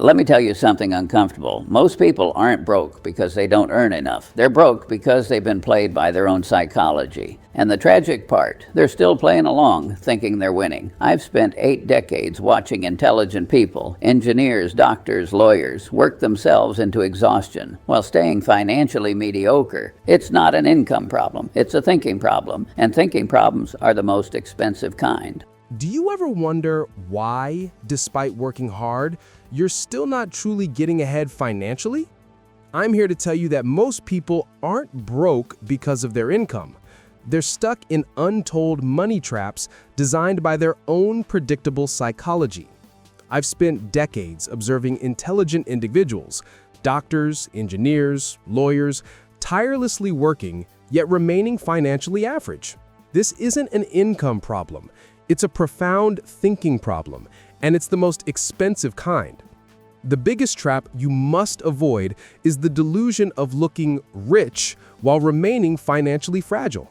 Let me tell you something uncomfortable. Most people aren't broke because they don't earn enough. They're broke because they've been played by their own psychology. And the tragic part, they're still playing along, thinking they're winning. I've spent 8 decades watching intelligent people, engineers, doctors, lawyers, work themselves into exhaustion while staying financially mediocre. It's not an income problem, it's a thinking problem, and thinking problems are the most expensive kind. Do you ever wonder why, despite working hard, you're still not truly getting ahead financially? I'm here to tell you that most people aren't broke because of their income. They're stuck in untold money traps designed by their own predictable psychology. I've spent decades observing intelligent individuals, doctors, engineers, lawyers, tirelessly working, yet remaining financially average. This isn't an income problem. It's a profound thinking problem, and it's the most expensive kind. The biggest trap you must avoid is the delusion of looking rich while remaining financially fragile.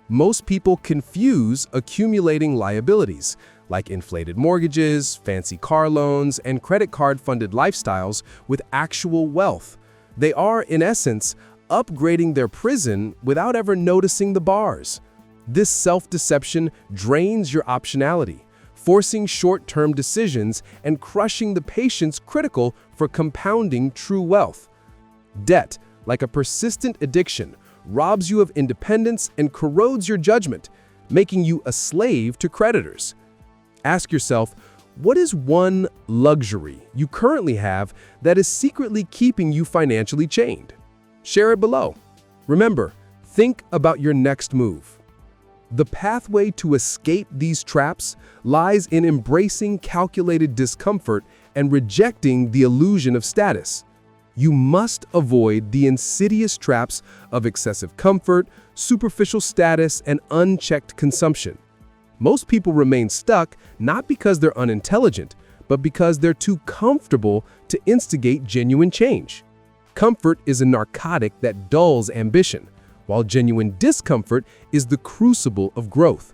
Most people confuse accumulating liabilities, like inflated mortgages, fancy car loans, and credit card-funded lifestyles, with actual wealth. They are, in essence, upgrading their prison without ever noticing the bars. This self-deception drains your optionality, forcing short-term decisions and crushing the patience critical for compounding true wealth. Debt, like a persistent addiction, robs you of independence and corrodes your judgment, making you a slave to creditors. Ask yourself, what is one luxury you currently have that is secretly keeping you financially chained? Share it below. Remember, think about your next move. The pathway to escape these traps lies in embracing calculated discomfort and rejecting the illusion of status. You must avoid the insidious traps of excessive comfort, superficial status, and unchecked consumption. Most people remain stuck not because they're unintelligent, but because they're too comfortable to instigate genuine change. Comfort is a narcotic that dulls ambition, while genuine discomfort is the crucible of growth.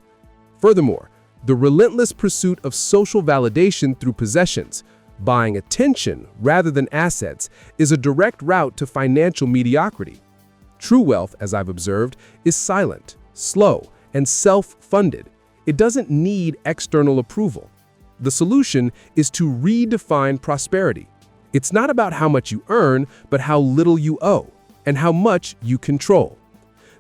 Furthermore, the relentless pursuit of social validation through possessions, buying attention rather than assets, is a direct route to financial mediocrity. True wealth, as I've observed, is silent, slow, and self-funded. It doesn't need external approval. The solution is to redefine prosperity. It's not about how much you earn, but how little you owe, and how much you control.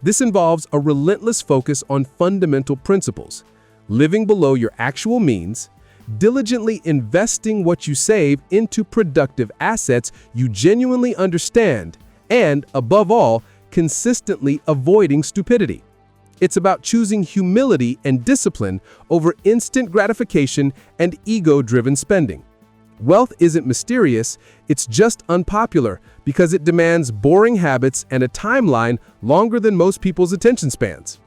This involves a relentless focus on fundamental principles, living below your actual means, diligently investing what you save into productive assets you genuinely understand, and, above all, consistently avoiding stupidity. It's about choosing humility and discipline over instant gratification and ego-driven spending. Wealth isn't mysterious, it's just unpopular because it demands boring habits and a timeline longer than most people's attention spans.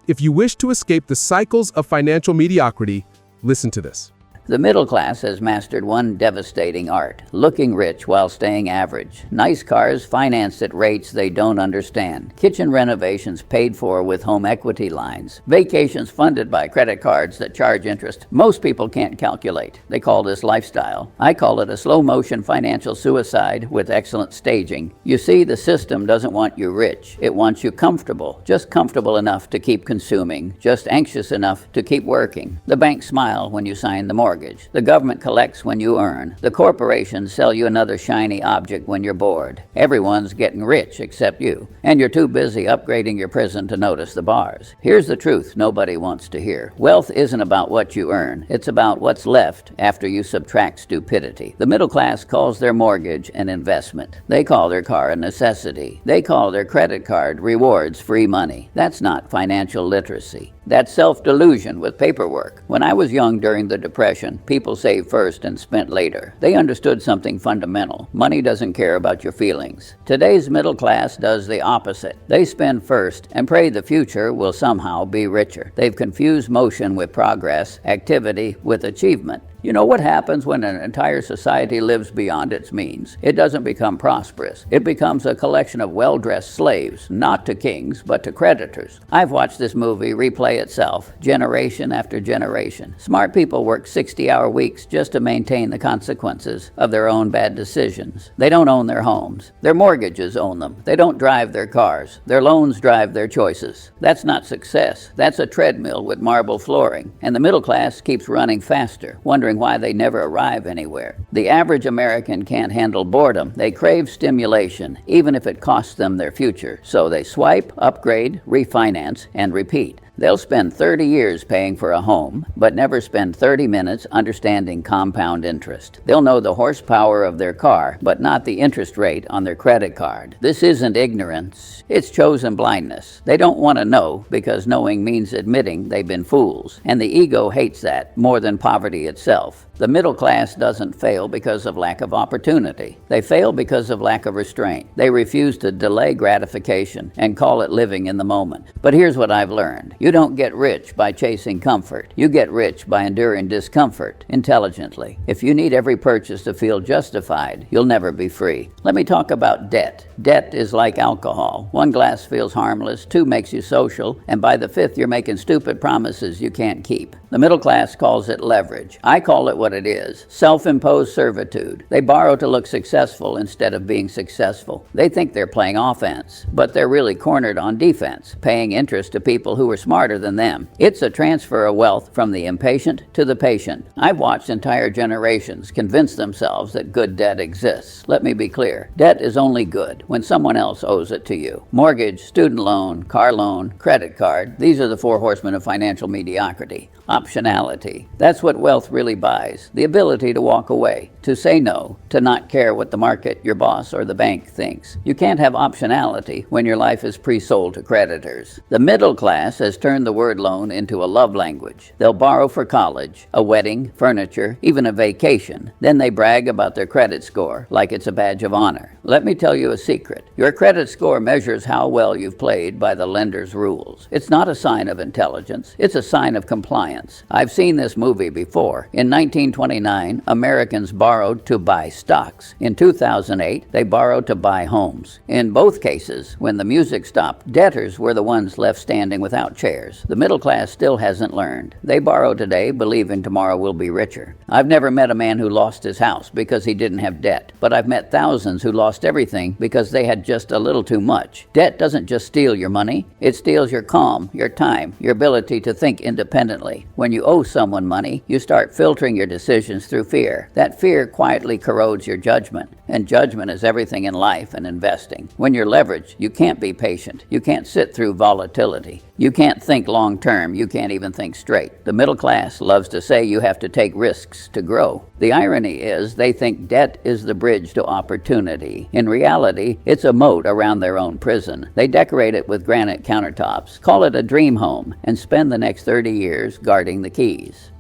If you wish to escape the cycles of financial mediocrity, listen to this. The middle class has mastered one devastating art, looking rich while staying average. Nice cars financed at rates they don't understand. Kitchen renovations paid for with home equity lines. Vacations funded by credit cards that charge interest most people can't calculate. They call this lifestyle. I call it a slow-motion financial suicide with excellent staging. You see, the system doesn't want you rich. It wants you comfortable, just comfortable enough to keep consuming, just anxious enough to keep working. The banks smile when you sign the mortgage. The government collects when you earn. The corporations sell you another shiny object when you're bored. Everyone's getting rich except you, and you're too busy upgrading your prison to notice the bars. Here's the truth nobody wants to hear. Wealth isn't about what you earn. It's about what's left after you subtract stupidity. The middle class calls their mortgage an investment. They call their car a necessity. They call their credit card rewards free money. That's not financial literacy. That's self-delusion with paperwork. When I was young during the Depression, people saved first and spent later. They understood something fundamental. Money doesn't care about your feelings. Today's middle class does the opposite. They spend first and pray the future will somehow be richer. They've confused motion with progress, activity with achievement. You know what happens when an entire society lives beyond its means? It doesn't become prosperous. It becomes a collection of well-dressed slaves, not to kings, but to creditors. I've watched this movie replay itself, generation after generation. Smart people work 60-hour weeks just to maintain the consequences of their own bad decisions. They don't own their homes. Their mortgages own them. They don't drive their cars. Their loans drive their choices. That's not success. That's a treadmill with marble flooring. And the middle class keeps running faster, wondering why they never arrive anywhere. The average American can't handle boredom. They crave stimulation, even if it costs them their future. So they swipe, upgrade, refinance, and repeat. They'll spend 30 years paying for a home, but never spend 30 minutes understanding compound interest. They'll know the horsepower of their car, but not the interest rate on their credit card. This isn't ignorance, it's chosen blindness. They don't want to know because knowing means admitting they've been fools, and the ego hates that more than poverty itself. The middle class doesn't fail because of lack of opportunity. They fail because of lack of restraint. They refuse to delay gratification and call it living in the moment. But here's what I've learned. You don't get rich by chasing comfort. You get rich by enduring discomfort intelligently. If you need every purchase to feel justified, you'll never be free. Let me talk about debt. Debt is like alcohol. 1 glass feels harmless, 2 makes you social, and by the 5th you're making stupid promises you can't keep. The middle class calls it leverage. I call it what it is, self-imposed servitude. They borrow to look successful instead of being successful. They think they're playing offense, but they're really cornered on defense, paying interest to people who are smarter than them. It's a transfer of wealth from the impatient to the patient. I've watched entire generations convince themselves that good debt exists. Let me be clear. Debt is only good when someone else owes it to you. Mortgage, student loan, car loan, credit card. These are the 4 horsemen of financial mediocrity. Optionality. That's what wealth really buys. The ability to walk away, to say no, to not care what the market, your boss, or the bank thinks. You can't have optionality when your life is pre-sold to creditors. The middle class has turned the word loan into a love language. They'll borrow for college, a wedding, furniture, even a vacation. Then they brag about their credit score like it's a badge of honor. Let me tell you a secret. Your credit score measures how well you've played by the lender's rules. It's not a sign of intelligence. It's a sign of compliance. I've seen this movie before. In 1929, Americans borrowed to buy stocks. In 2008, they borrowed to buy homes. In both cases, when the music stopped, debtors were the ones left standing without chairs. The middle class still hasn't learned. They borrow today, believing tomorrow will be richer. I've never met a man who lost his house because he didn't have debt, but I've met thousands who lost everything because they had just a little too much. Debt doesn't just steal your money, it steals your calm, your time, your ability to think independently. When you owe someone money, you start filtering your decisions through fear. That fear quietly corrodes your judgment, and judgment is everything in life and investing. When you're leveraged, you can't be patient. You can't sit through volatility. You can't think long term. You can't even think straight. The middle class loves to say you have to take risks to grow. The irony is they think debt is the bridge to opportunity. In reality, it's a moat around their own prison. They decorate it with granite countertops, call it a dream home, and spend the next 30 years guarding the keys.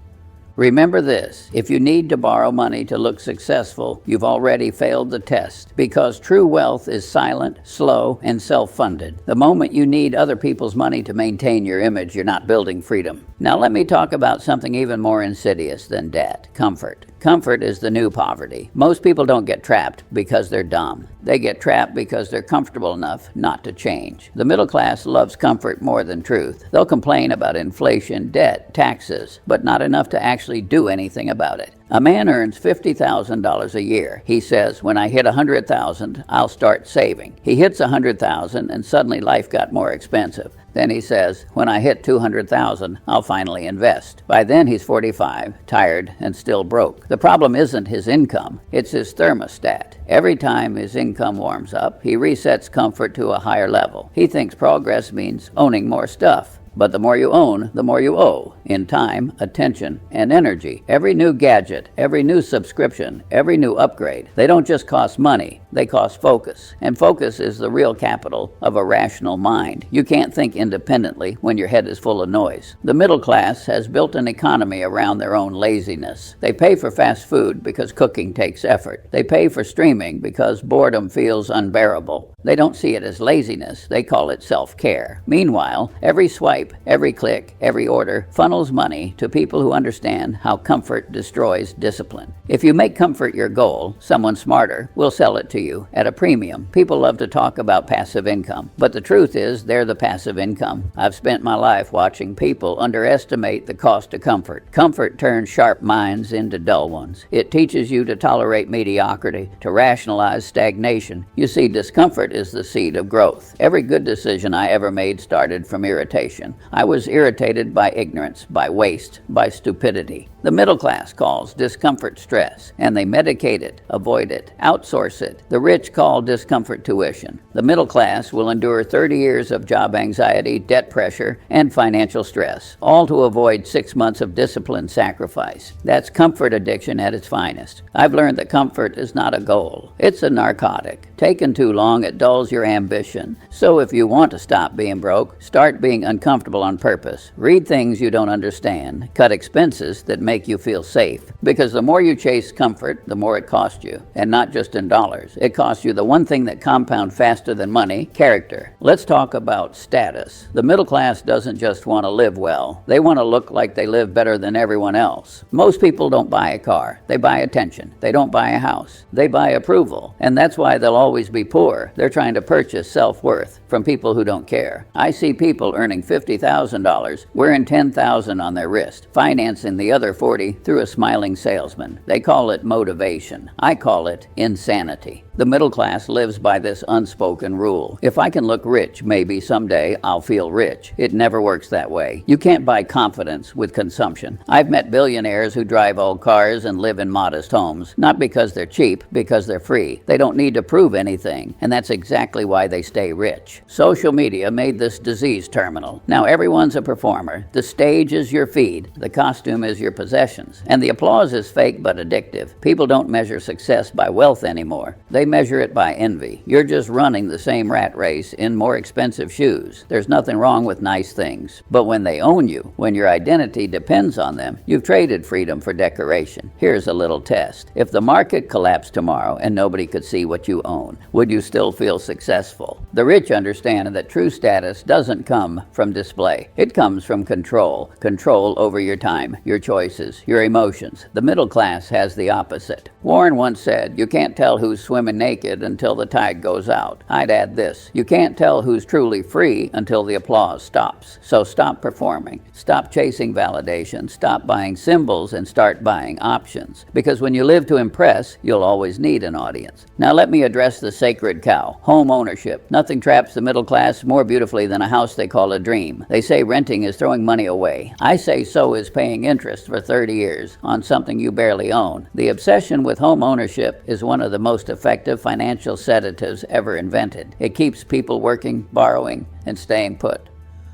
Remember this, if you need to borrow money to look successful, you've already failed the test, because true wealth is silent, slow, and self-funded. The moment you need other people's money to maintain your image, you're not building freedom. Now let me talk about something even more insidious than debt, comfort. Comfort is the new poverty. Most people don't get trapped because they're dumb. They get trapped because they're comfortable enough not to change. The middle class loves comfort more than truth. They'll complain about inflation, debt, taxes, but not enough to actually do anything about it. A man earns $50,000 a year. He says, when I hit $100,000, I'll start saving. He hits $100,000 and suddenly life got more expensive. Then he says, when I hit $200,000, I'll finally invest. By then he's 45, tired, and still broke. The problem isn't his income, it's his thermostat. Every time his income warms up, he resets comfort to a higher level. He thinks progress means owning more stuff. But the more you own, the more you owe, in time, attention, and energy. Every new gadget, every new subscription, every new upgrade, they don't just cost money, they cost focus. And focus is the real capital of a rational mind. You can't think independently when your head is full of noise. The middle class has built an economy around their own laziness. They pay for fast food because cooking takes effort. They pay for streaming because boredom feels unbearable. They don't see it as laziness, they call it self-care. Meanwhile, every swipe, every click, every order funnels funnels money to people who understand how comfort destroys discipline. If you make comfort your goal, someone smarter will sell it to you at a premium. People love to talk about passive income, but the truth is they're the passive income. I've spent my life watching people underestimate the cost of comfort. Comfort turns sharp minds into dull ones. It teaches you to tolerate mediocrity, to rationalize stagnation. You see, discomfort is the seed of growth. Every good decision I ever made started from irritation. I was irritated by ignorance, by waste, by stupidity. The middle class calls discomfort stress, and they medicate it, avoid it, outsource it. The rich call discomfort tuition. The middle class will endure 30 years of job anxiety, debt pressure, and financial stress, all to avoid 6 months of disciplined sacrifice. That's comfort addiction at its finest. I've learned that comfort is not a goal. It's a narcotic. Taken too long, it dulls your ambition. So if you want to stop being broke, start being uncomfortable on purpose. Read things you don't understand. Cut expenses that make you feel safe. Because the more you chase comfort, the more it costs you. And not just in dollars. It costs you the one thing that compounds faster than money, character. Let's talk about status. The middle class doesn't just want to live well. They want to look like they live better than everyone else. Most people don't buy a car. They buy attention. They don't buy a house. They buy approval. And that's why they'll always be poor. They're trying to purchase self-worth from people who don't care. I see people earning $50,000 wearing $10,000 on their wrist, financing the other 40 through a smiling salesman. They call it motivation. I call it insanity. The middle class lives by this unspoken rule. If I can look rich, maybe someday I'll feel rich. It never works that way. You can't buy confidence with consumption. I've met billionaires who drive old cars and live in modest homes, not because they're cheap, because they're free. They don't need to prove anything, and that's exactly why they stay rich. Social media made this disease terminal. Now everyone's a performer. The stage is your feed. The costume is your possessions. And the applause is fake but addictive. People don't measure success by wealth anymore. They measure it by envy. You're just running the same rat race in more expensive shoes. There's nothing wrong with nice things. But when they own you, when your identity depends on them, you've traded freedom for decoration. Here's a little test. If the market collapsed tomorrow and nobody could see what you own, would you still feel successful? The rich understand that true status doesn't come from display. It comes from control. Control over your time, your choices, your emotions. The middle class has the opposite. Warren once said, "You can't tell who's swimming naked until the tide goes out." I'd add this: you can't tell who's truly free until the applause stops. So stop performing. Stop chasing validation. Stop buying symbols and start buying options. Because when you live to impress, you'll always need an audience. Now let me address the sacred cow, home ownership. Nothing traps the middle class more beautifully than a house they call a dream. They say renting is throwing money away. I say so is paying interest for 30 years on something you barely own. The obsession with home ownership is one of the most effective financial sedatives ever invented. It keeps people working, borrowing, and staying put.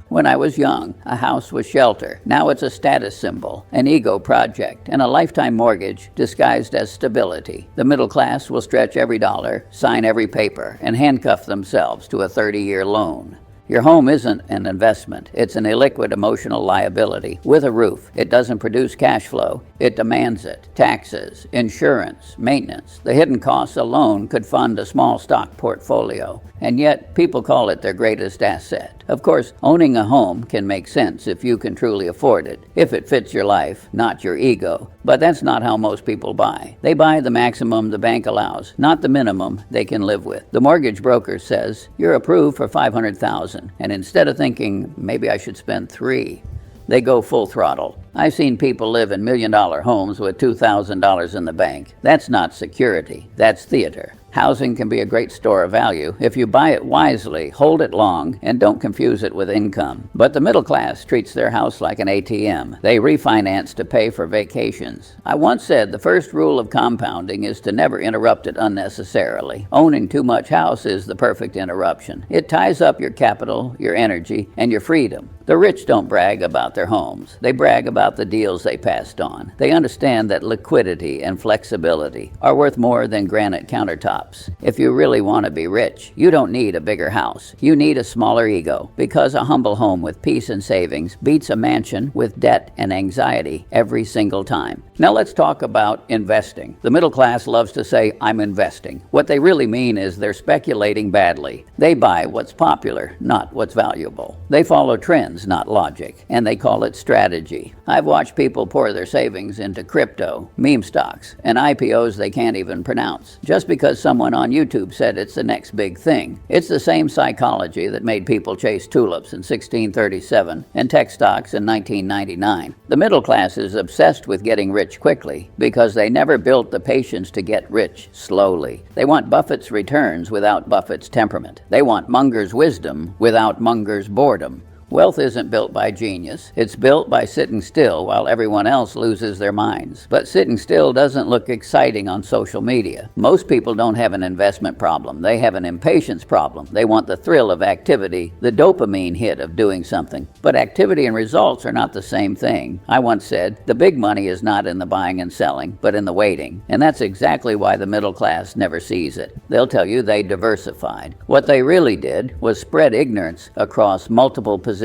When I was young, a house was shelter. Now it's a status symbol, an ego project, and a lifetime mortgage disguised as stability. The middle class will stretch every dollar, sign every paper, and handcuff themselves to a 30-year loan. Your home isn't an investment. It's an illiquid emotional liability with a roof. It doesn't produce cash flow. It demands it. Taxes, insurance, maintenance. The hidden costs alone could fund a small stock portfolio. And yet, people call it their greatest asset. Of course, owning a home can make sense if you can truly afford it, if it fits your life, not your ego. But that's not how most people buy. They buy the maximum the bank allows, not the minimum they can live with. The mortgage broker says, "You're approved for $500,000, and instead of thinking, maybe I should spend $3,000, they go full throttle. I've seen people live in million-dollar homes with $2,000 in the bank. That's not security. That's theater. Housing can be a great store of value if you buy it wisely, hold it long, and don't confuse it with income. But the middle class treats their house like an ATM. They refinance to pay for vacations. I once said the first rule of compounding is to never interrupt it unnecessarily. Owning too much house is the perfect interruption. It ties up your capital, your energy, and your freedom. The rich don't brag about their homes. They brag about the deals they passed on. They understand that liquidity and flexibility are worth more than granite countertops. If you really want to be rich, you don't need a bigger house. You need a smaller ego, because a humble home with peace and savings beats a mansion with debt and anxiety every single time. Now let's talk about investing. The middle class loves to say, "I'm investing." What they really mean is they're speculating badly. They buy what's popular, not what's valuable. They follow trends emotions, not logic, and they call it strategy. I've watched people pour their savings into crypto, meme stocks, and IPOs they can't even pronounce, just because someone on YouTube said it's the next big thing. It's the same psychology that made people chase tulips in 1637 and tech stocks in 1999. The middle class is obsessed with getting rich quickly because they never built the patience to get rich slowly. They want Buffett's returns without Buffett's temperament. They want Munger's wisdom without Munger's boredom. Wealth isn't built by genius. It's built by sitting still while everyone else loses their minds. But sitting still doesn't look exciting on social media. Most people don't have an investment problem. They have an impatience problem. They want the thrill of activity, the dopamine hit of doing something. But activity and results are not the same thing. I once said, the big money is not in the buying and selling, but in the waiting. And that's exactly why the middle class never sees it. They'll tell you they diversified. What they really did was spread ignorance across multiple positions.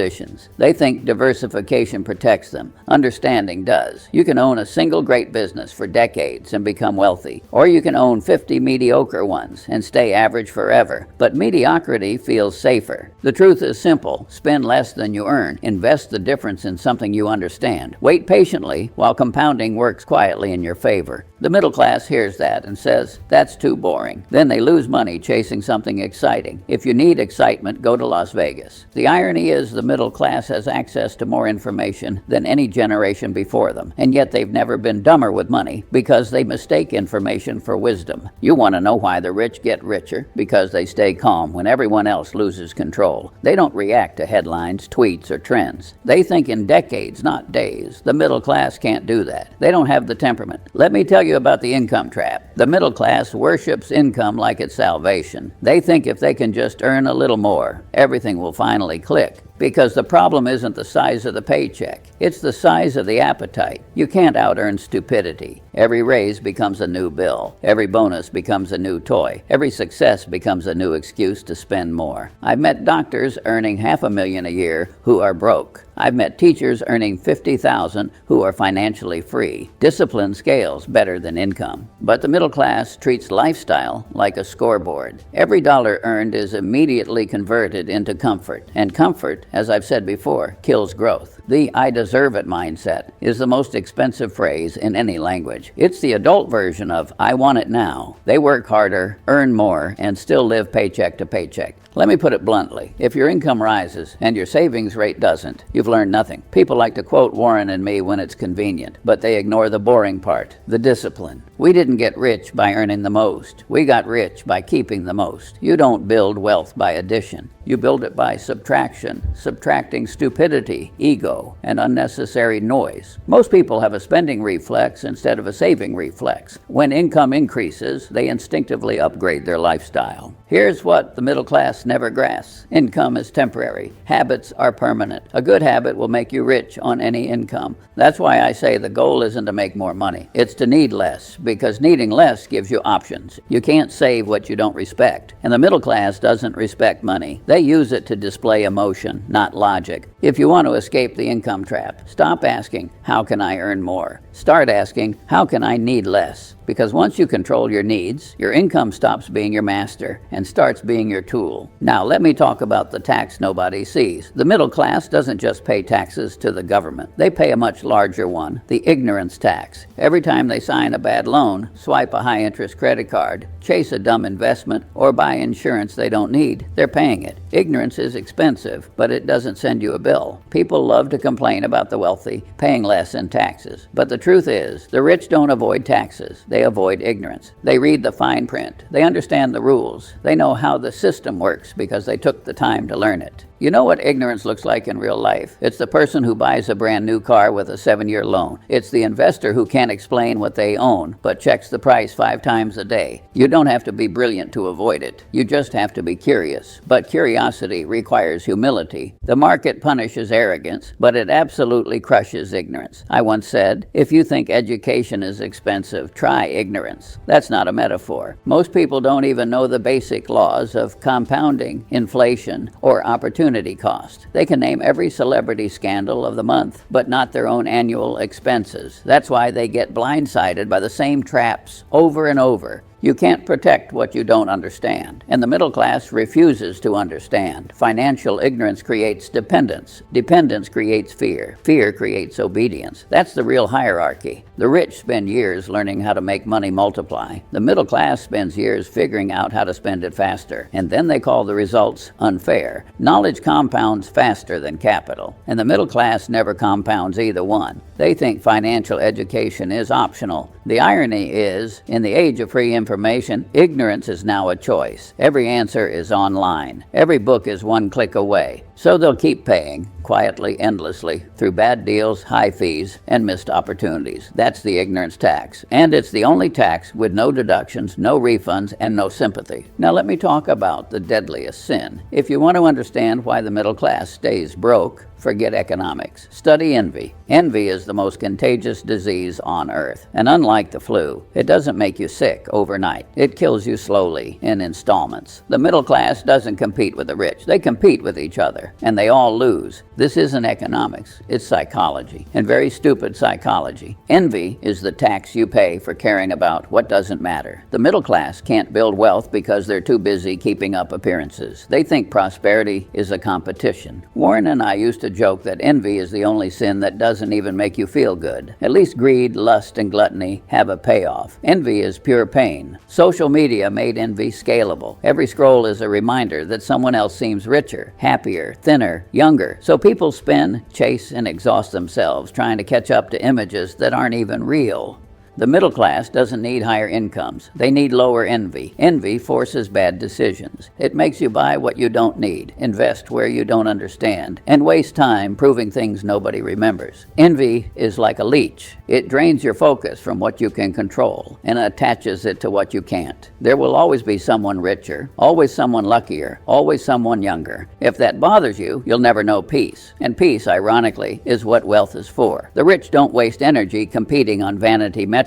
They think diversification protects them. Understanding does. You can own a single great business for decades and become wealthy, or you can own 50 mediocre ones and stay average forever. But mediocrity feels safer. The truth is simple. Spend less than you earn. Invest the difference in something you understand. Wait patiently while compounding works quietly in your favor. The middle class hears that and says, that's too boring. Then they lose money chasing something exciting. If you need excitement, go to Las Vegas. The irony is the middle class has access to more information than any generation before them, and yet they've never been dumber with money because they mistake information for wisdom. You want to know why the rich get richer? Because they stay calm when everyone else loses control. They don't react to headlines, tweets, or trends. They think in decades, not days. The middle class can't do that. They don't have the temperament. Let me tell you about the income trap. The middle class worships income like it's salvation. They think if they can just earn a little more, everything will finally click. Because the problem isn't the size of the paycheck, it's the size of the appetite. You can't out-earn stupidity. Every raise becomes a new bill. Every bonus becomes a new toy. Every success becomes a new excuse to spend more. I've met doctors earning $500,000 a year who are broke. I've met teachers earning $50,000 who are financially free. Discipline scales better than income. But the middle class treats lifestyle like a scoreboard. Every dollar earned is immediately converted into comfort, and comfort, as I've said before, kills growth. The I deserve it mindset is the most expensive phrase in any language. It's the adult version of I want it now. They work harder, earn more, and still live paycheck to paycheck. Let me put it bluntly. If your income rises and your savings rate doesn't, you've learned nothing. People like to quote Warren and me when it's convenient, but they ignore the boring part, the discipline. We didn't get rich by earning the most. We got rich by keeping the most. You don't build wealth by addition. You build it by subtraction, subtracting stupidity, ego, and unnecessary noise. Most people have a spending reflex instead of a saving reflex. When income increases, they instinctively upgrade their lifestyle. Here's what the middle class never grasps. Income is temporary. Habits are permanent. A good habit will make you rich on any income. That's why I say the goal isn't to make more money. It's to need less, because needing less gives you options. You can't save what you don't respect. And the middle class doesn't respect money. They use it to display emotion, not logic. If you want to escape the income trap, stop asking, how can I earn more? Start asking, how can I need less? Because once you control your needs, your income stops being your master and starts being your tool. Now, let me talk about the tax nobody sees. The middle class doesn't just pay taxes to the government. They pay a much larger one, the ignorance tax. Every time they sign a bad loan, swipe a high-interest credit card, chase a dumb investment, or buy insurance they don't need, they're paying it. Ignorance is expensive, but it doesn't send you a bill. People love to complain about the wealthy paying less in taxes. But the truth is, the rich don't avoid taxes. They avoid ignorance. They read the fine print. They understand the rules. They know how the system works because they took the time to learn it. You know what ignorance looks like in real life? It's the person who buys a brand new car with a 7-year loan. It's the investor who can't explain what they own, but checks the price 5 times a day. You don't have to be brilliant to avoid it. You just have to be curious. But curiosity requires humility. The market punishes arrogance, but it absolutely crushes ignorance. I once said, if you think education is expensive, try ignorance. That's not a metaphor. Most people don't even know the basic laws of compounding, inflation, or opportunity cost. They can name every celebrity scandal of the month, but not their own annual expenses. That's why they get blindsided by the same traps over and over. You can't protect what you don't understand. And the middle class refuses to understand. Financial ignorance creates dependence. Dependence creates fear. Fear creates obedience. That's the real hierarchy. The rich spend years learning how to make money multiply. The middle class spends years figuring out how to spend it faster. And then they call the results unfair. Knowledge compounds faster than capital. And the middle class never compounds either one. They think financial education is optional. The irony is, in the age of free information, ignorance is now a choice. Every answer is online. Every book is one click away. So they'll keep paying, quietly, endlessly, through bad deals, high fees, and missed opportunities. That's the ignorance tax. And it's the only tax with no deductions, no refunds, and no sympathy. Now let me talk about the deadliest sin. If you want to understand why the middle class stays broke, forget economics. Study envy. Envy is the most contagious disease on earth. And unlike the flu, it doesn't make you sick overnight. It kills you slowly in installments. The middle class doesn't compete with the rich. They compete with each other, and they all lose. This isn't economics. It's psychology, and very stupid psychology. Envy is the tax you pay for caring about what doesn't matter. The middle class can't build wealth because they're too busy keeping up appearances. They think prosperity is a competition. Warren and I used to joke that envy is the only sin that doesn't even make you feel good. At least greed, lust, and gluttony have a payoff. Envy is pure pain. Social media made envy scalable. Every scroll is a reminder that someone else seems richer, happier, thinner, younger. So people spin, chase, and exhaust themselves trying to catch up to images that aren't even real. The middle class doesn't need higher incomes. They need lower envy. Envy forces bad decisions. It makes you buy what you don't need, invest where you don't understand, and waste time proving things nobody remembers. Envy is like a leech. It drains your focus from what you can control and attaches it to what you can't. There will always be someone richer, always someone luckier, always someone younger. If that bothers you, you'll never know peace. And peace, ironically, is what wealth is for. The rich don't waste energy competing on vanity metrics.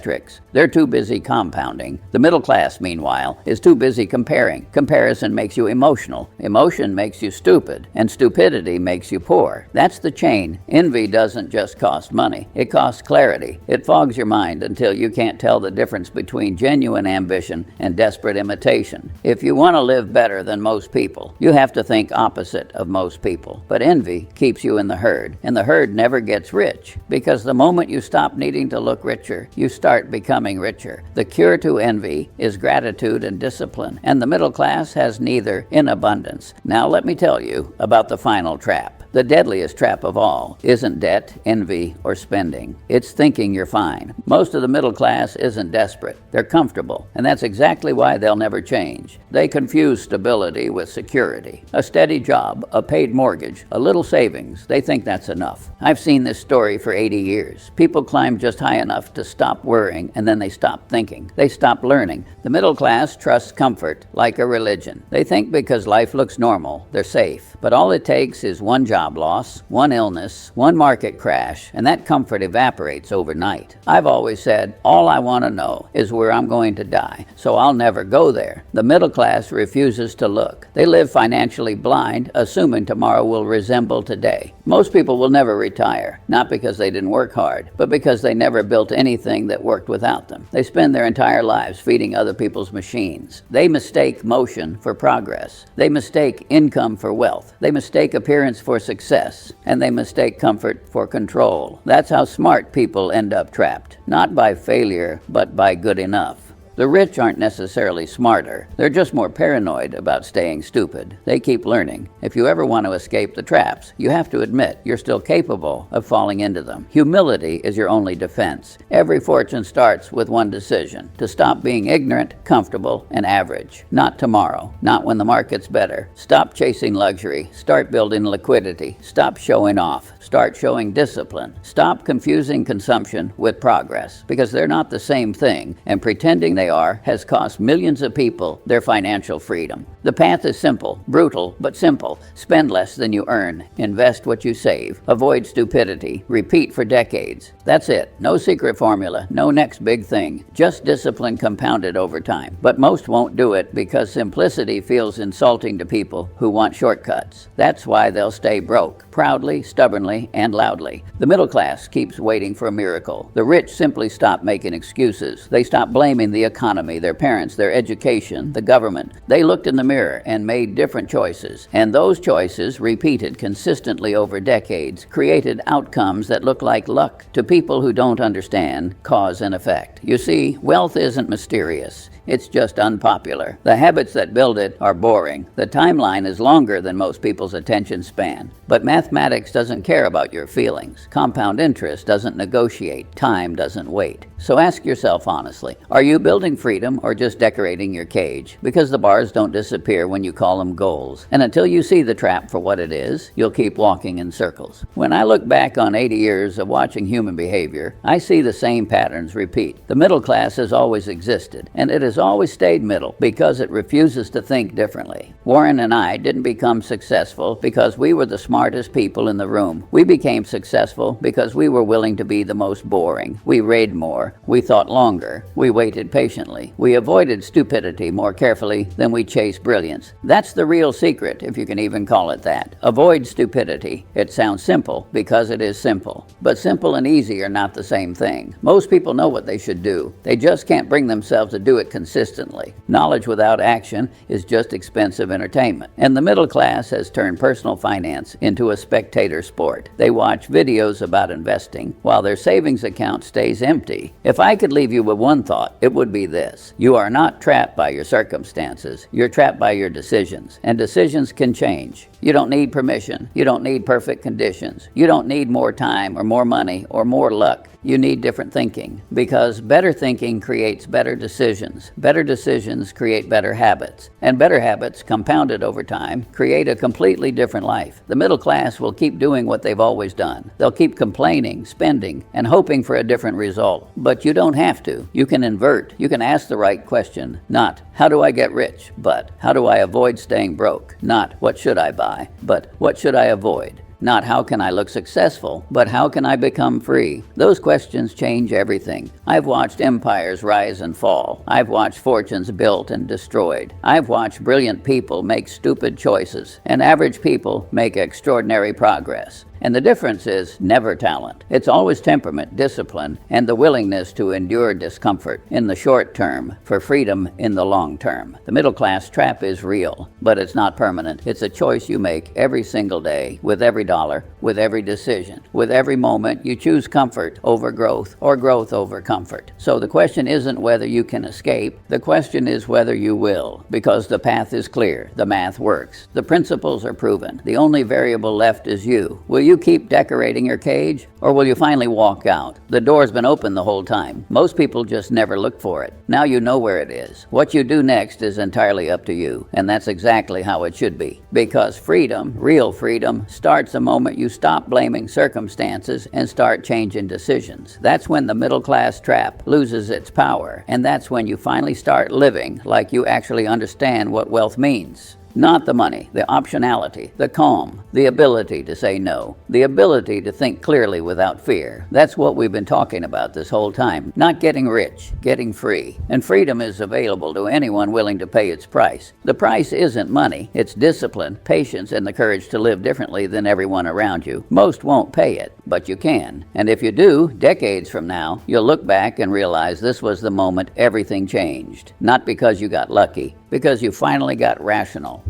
They're too busy compounding. The middle class, meanwhile, is too busy comparing. Comparison makes you emotional. Emotion makes you stupid. And stupidity makes you poor. That's the chain. Envy doesn't just cost money. It costs clarity. It fogs your mind until you can't tell the difference between genuine ambition and desperate imitation. If you want to live better than most people, you have to think opposite of most people. But envy keeps you in the herd. And the herd never gets rich. Because the moment you stop needing to look richer, you start becoming richer. The cure to envy is gratitude and discipline, and the middle class has neither in abundance. Now let me tell you about the final trap. The deadliest trap of all isn't debt, envy, or spending. It's thinking you're fine. Most of the middle class isn't desperate. They're comfortable, and that's exactly why they'll never change. They confuse stability with security. A steady job, a paid mortgage, a little savings. They think that's enough. I've seen this story for 80 years. People climb just high enough to stop worrying, and then they stop thinking. They stop learning. The middle class trusts comfort like a religion. They think because life looks normal, they're safe. But all it takes is one job loss, one illness, one market crash, and that comfort evaporates overnight. I've always said, all I want to know is where I'm going to die, so I'll never go there. The middle class refuses to look. They live financially blind, assuming tomorrow will resemble today. Most people will never retire, not because they didn't work hard, but because they never built anything that worked without them. They spend their entire lives feeding other people's machines. They mistake motion for progress. They mistake income for wealth. They mistake appearance for success, and they mistake comfort for control. That's how smart people end up trapped, not by failure, but by good enough. The rich aren't necessarily smarter. They're just more paranoid about staying stupid. They keep learning. If you ever want to escape the traps, you have to admit you're still capable of falling into them. Humility is your only defense. Every fortune starts with one decision: to stop being ignorant, comfortable, and average. Not tomorrow. Not when the market's better. Stop chasing luxury. Start building liquidity. Stop showing off. Start showing discipline. Stop confusing consumption with progress, because they're not the same thing, and pretending they are has cost millions of people their financial freedom. The path is simple, brutal, but simple. Spend less than you earn. Invest what you save. Avoid stupidity. Repeat for decades. That's it. No secret formula. No next big thing. Just discipline compounded over time. But most won't do it because simplicity feels insulting to people who want shortcuts. That's why they'll stay broke. proudly, stubbornly, and loudly. The middle class keeps waiting for a miracle. The rich simply stop making excuses. They stop blaming the economy, their parents, their education, the government. They looked in the mirror and made different choices. And those choices, repeated consistently over decades, created outcomes that look like luck to people who don't understand cause and effect. You see, wealth isn't mysterious. It's just unpopular. The habits that build it are boring. The timeline is longer than most people's attention span. But mathematics doesn't care about your feelings. Compound interest doesn't negotiate. Time doesn't wait. So ask yourself honestly, are you building freedom or just decorating your cage? Because the bars don't disappear when you call them goals. And until you see the trap for what it is, you'll keep walking in circles. When I look back on 80 years of watching human behavior, I see the same patterns repeat. The middle class has always existed, and it has always stayed middle because it refuses to think differently. Warren and I didn't become successful because we were the smartest people in the room. We became successful because we were willing to be the most boring. We read more. We thought longer. We waited patiently. We avoided stupidity more carefully than we chased brilliance. That's the real secret, if you can even call it that. Avoid stupidity. It sounds simple because it is simple. But simple and easy are not the same thing. Most people know what they should do. They just can't bring themselves to do it consistently. Knowledge without action is just expensive entertainment. And the middle class has turned personal finance into a spectator sport. They watch videos about investing while their savings account stays empty. If I could leave you with one thought, it would be this. You are not trapped by your circumstances. You're trapped by your decisions. And decisions can change. You don't need permission. You don't need perfect conditions. You don't need more time or more money or more luck. You need different thinking, because better thinking creates better decisions. Better decisions create better habits. And better habits, compounded over time, create a completely different life. The middle class will keep doing what they've always done. They'll keep complaining, spending, and hoping for a different result. But you don't have to. You can invert. You can ask the right question. Not, how do I get rich? But, how do I avoid staying broke? Not, what should I buy? But, what should I avoid? Not how can I look successful, but how can I become free? Those questions change everything. I've watched empires rise and fall. I've watched fortunes built and destroyed. I've watched brilliant people make stupid choices, and average people make extraordinary progress. And the difference is never talent. It's always temperament, discipline, and the willingness to endure discomfort in the short term for freedom in the long term. The middle class trap is real, but it's not permanent. It's a choice you make every single day, with every dollar, with every decision. With every moment, you choose comfort over growth or growth over comfort. So the question isn't whether you can escape. The question is whether you will, because the path is clear. The math works. The principles are proven. The only variable left is you. Will you keep decorating your cage, or will you finally walk out? The door's been open the whole time. Most people just never look for it. Now you know where it is. What you do next is entirely up to you, and that's exactly how it should be. Because freedom, real freedom, starts the moment you stop blaming circumstances and start changing decisions. That's when the middle class trap loses its power, and that's when you finally start living like you actually understand what wealth means. Not the money, the optionality, the calm, the ability to say no, the ability to think clearly without fear. That's what we've been talking about this whole time. Not getting rich, getting free. And freedom is available to anyone willing to pay its price. The price isn't money, it's discipline, patience, and the courage to live differently than everyone around you. Most won't pay it, but you can. And if you do, decades from now, you'll look back and realize this was the moment everything changed. Not because you got lucky, because you finally got rational.